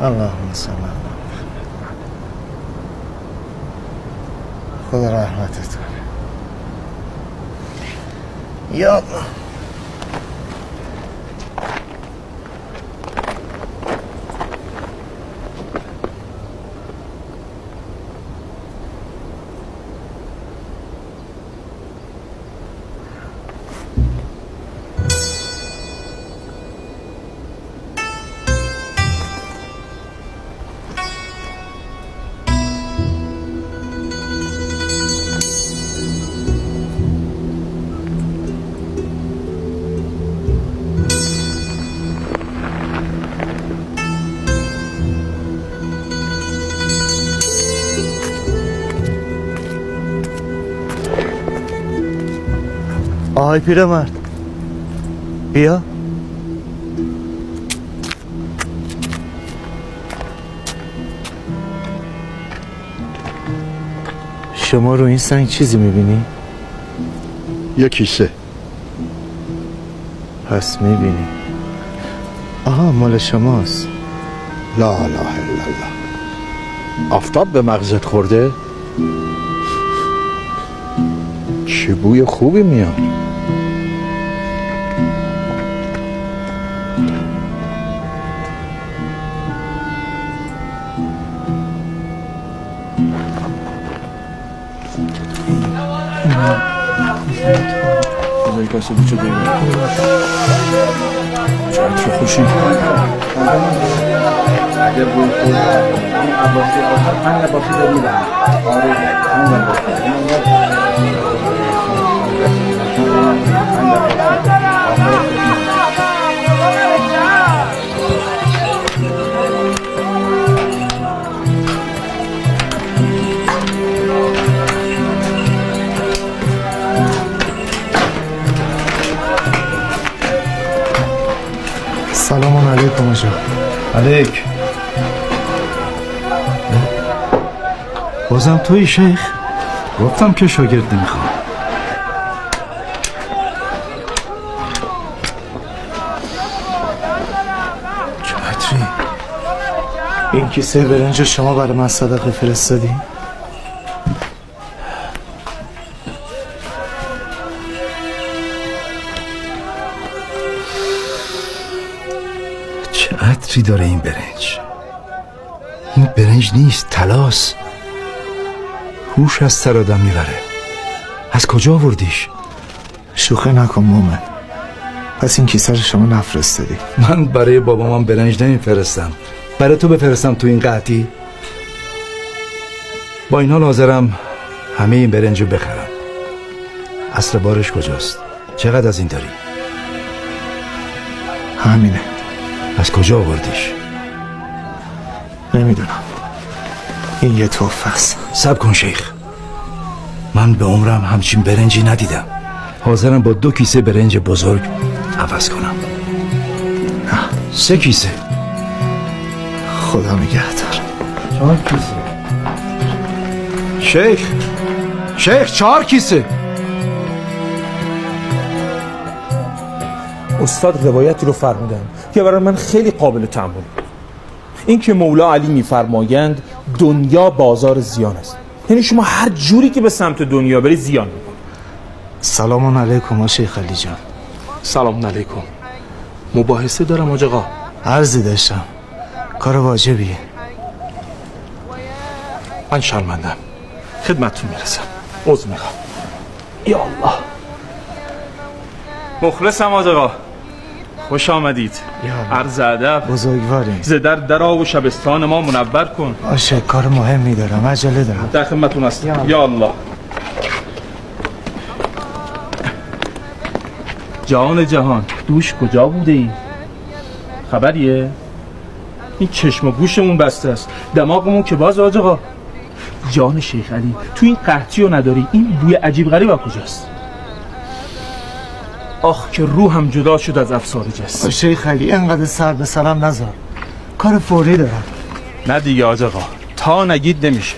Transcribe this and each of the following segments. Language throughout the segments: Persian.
اللهم صل علی خدا رحمتت کنه. یا الله. آهای پیرمرد بیا. شما رو این سنگ چیزی میبینی؟ یه کیسه. پس میبینی. آها مال شماست. لا اله الا الله. آفتاب به مغزت خورده؟ چه بوی خوبی میاد. بزایی کاسه بچه داریم چه خوشی اگه بوی خود عباسی آخر من عباسی داریم آره سلام علیکم آجا. علیک. بازم توی شیخ؟ گفتم که شاگرد نمیخوام. چطوری؟ این کیسه برنج شما برای من صدقه فرستادی؟ چه عطری داره این برنج. این برنج نیست، طلاست. هوش از سر آدم میبره. از کجا آوردیش؟ شوخی نکن مومن. پس این کیسه رو شما نفرستادی؟ من برای بابام برنج نمیفرستم. برای تو بفرستم تو این قحطی؟ با این حال حاضرم همه این برنج رو بخرم. اصل بارش کجاست؟ چقدر از این داری؟ همینه. از کجا آوردیش؟ نمیدونم. این یه تحفه است. صبر کن شیخ. من به عمرم همچین برنجی ندیدم. حاضرم با 2 کیسه برنج بزرگ عوض کنم. 3 کیسه. خدا نگهدار. 4 کیسه. شیخ 4 کیسه. استاد روایتی رو فرمودن که برای من خیلی قابل تأمل. این که مولا علی میفرمایند دنیا بازار زیان است، یعنی شما هر جوری که به سمت دنیا بری زیان میکنی. سلام علیکم شیخ علی جان. سلام علیکم. مباحثه دارم حاج آقا. عرضی داشتم. کار واجبیه. من شرمندم. خدمتتون میرسم. عذر میخوام. یا الله. مخلصم حاج آقا. خوش آمدید. عرض ادب. بزرگواری. ز درا و شبستان ما منور کن. باشه کار مهمی دارم. عجله دارم. در خدمتتون هستم. یا الله. جان جهان دوش کجا بوده ای؟ خبریه؟ این چشم و گوشمون بسته است، دماغمون که باز. حاج آقا جان شیخ علی تو این قحطی رو نداری؟ این بوی عجیب غریب از کجاست؟ آخ که روحم جدا شد از افسار جسم. شیخ علی انقدر سر به سرم نذار. کار فوری دارم. نه دیگه حاج آقا، تا نگید نمیشه.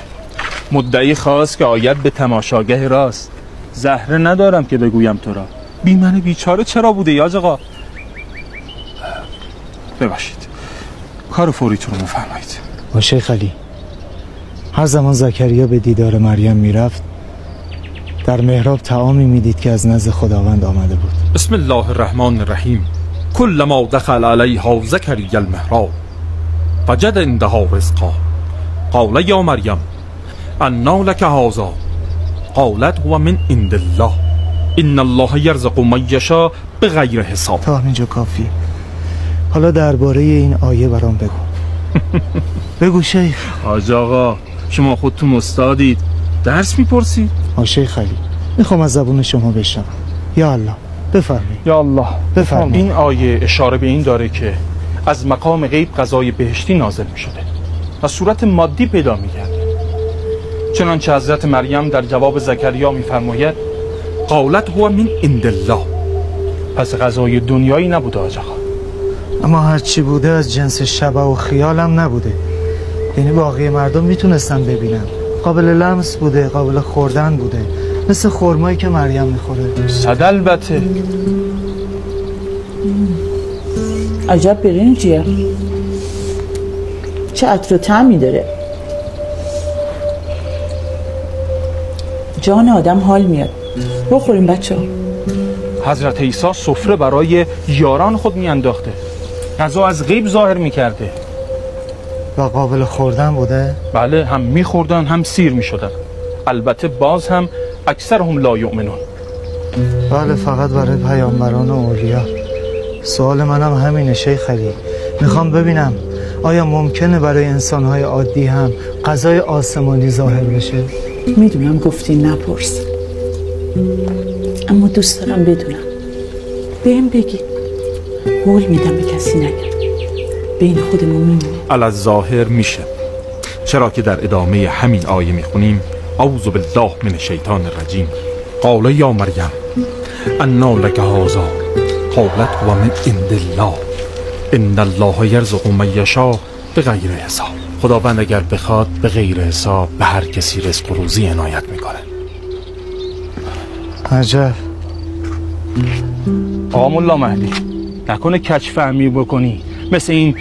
مدعی خواست که آید به تماشاگه راست. زهره ندارم که بگویم تو را. بی من بیچاره چرا بوده حاج آقا؟ ببخشید. کار فوریتون رو بفرمایید. با شیخ علی، هر زمان زکریا به دیدار مریم میرفت در محراب طعامی میدید که از نزد خداوند آمده بود. بسم الله الرحمن الرحیم. كلما دخل عليها زكريا المحراب وجد عندها رزقا قال يا مريم أنى لك هذا قالت هو من عند الله إن الله يرزق من يشاء بغیر حساب. تا اینجا کافی. حالا درباره این آیه برام بگو. بگو شیخ. حاج آقا شما خودتون استادید، درس میپرسید؟ شیخ علی، میخوام از زبون شما بشنوم. یا الله بفرمایید. یا الله بفرمایید. این آیه اشاره به این داره که از مقام غیب غذای بهشتی نازل میشده و صورت مادی پیدا میگرده. چنانچه حضرت مریم در جواب زکریا میفرماید قالت هو من عند الله. پس غذای دنیایی نبوده حاج آقا. اما هرچی بوده از جنس شبه و خیالم نبوده. یعنی باقی مردم میتونستن ببینن. قابل لمس بوده، قابل خوردن بوده، مثل خرمایی که مریم میخوره. صد البته. عجب برنجیه، چه عطر و طعمی داره. جان آدم حال میاد. بخوریم بچه ها. حضرت عیسی سفره برای یاران خود میانداخته، غذا از غیب ظاهر میکرده و قابل خوردن بوده؟ بله، هم میخوردن هم سیر میشدن. البته باز هم اکثرهم لا یؤمنون. بله، فقط برای پیامبران و اولیا. سوال منم همینه شیخ علی. میخوام ببینم آیا ممکنه برای انسانهای عادی هم غذای آسمانی ظاهر بشه؟ میدونم گفتی نپرس، اما دوست دارم بدونم. بهم بگی، قول میدم به کسی نگم، بین خودمون میمونه. الظاهر میشه، چرا که در ادامه همین آیه میخونیم اعوذ بالله من الشیطان الرجیم. قال یا مریم انا لک هذا قالت هو من عند الله ان الله یرزق من یشاء بغیر حساب. خداوند اگر بخواد به غیر حساب به هر کسی رزق و روزی عنایت میکنه. عجب. آقا ملا مهدی، نکنه کج فهمی بکنی مثل این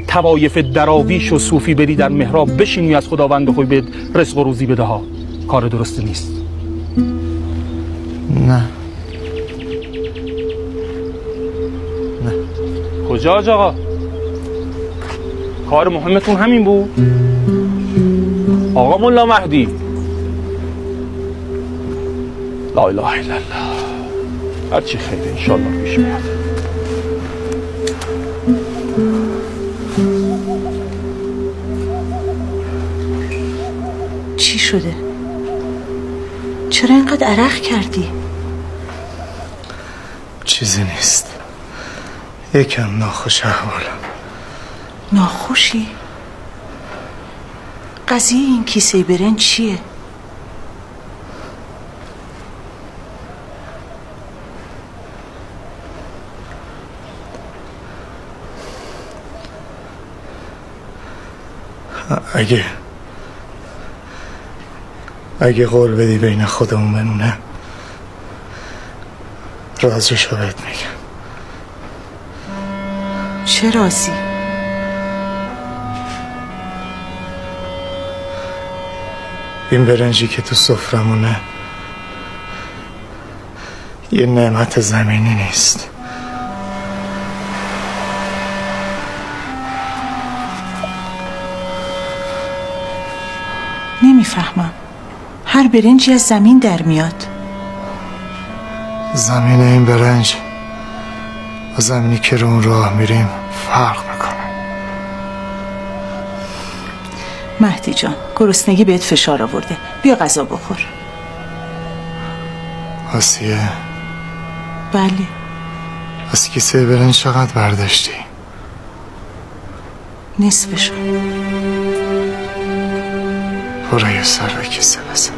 طوایف دراویش و صوفی بری در محراب بشینی از خداوند بخوای به رزق و روزی بده ها. کار درست نیست. نه. کجا حاج آقا؟ کار مهمتون همین بود؟ آقا ملا مهدی، لا اله الا الله. هرچی خیره انشالله پیش میاد. چی شده؟ چرا اینقدر عرق کردی؟ چیزی نیست، یکم ناخوش احوالم. ناخوشی؟ قضیه این کیسه برنج چیه؟ اگه قول بدی بین خودمون بمونه، رازشو بهت میگم. چه رازی؟ این برنجی که تو سفرمونه یه نعمت زمینی نیست. نمیفهمم. هر برنجی از زمین در میاد. زمین این برنج و زمینی که رو اون راه میریم فرق میکنه. مهدی جان، گرسنگی بهت فشار آورده، بیا غذا بخور. آسیه، بله. از کیسه برنج چقدر برداشتی؟ نصفشو. برو یه سر به کیسه بزن.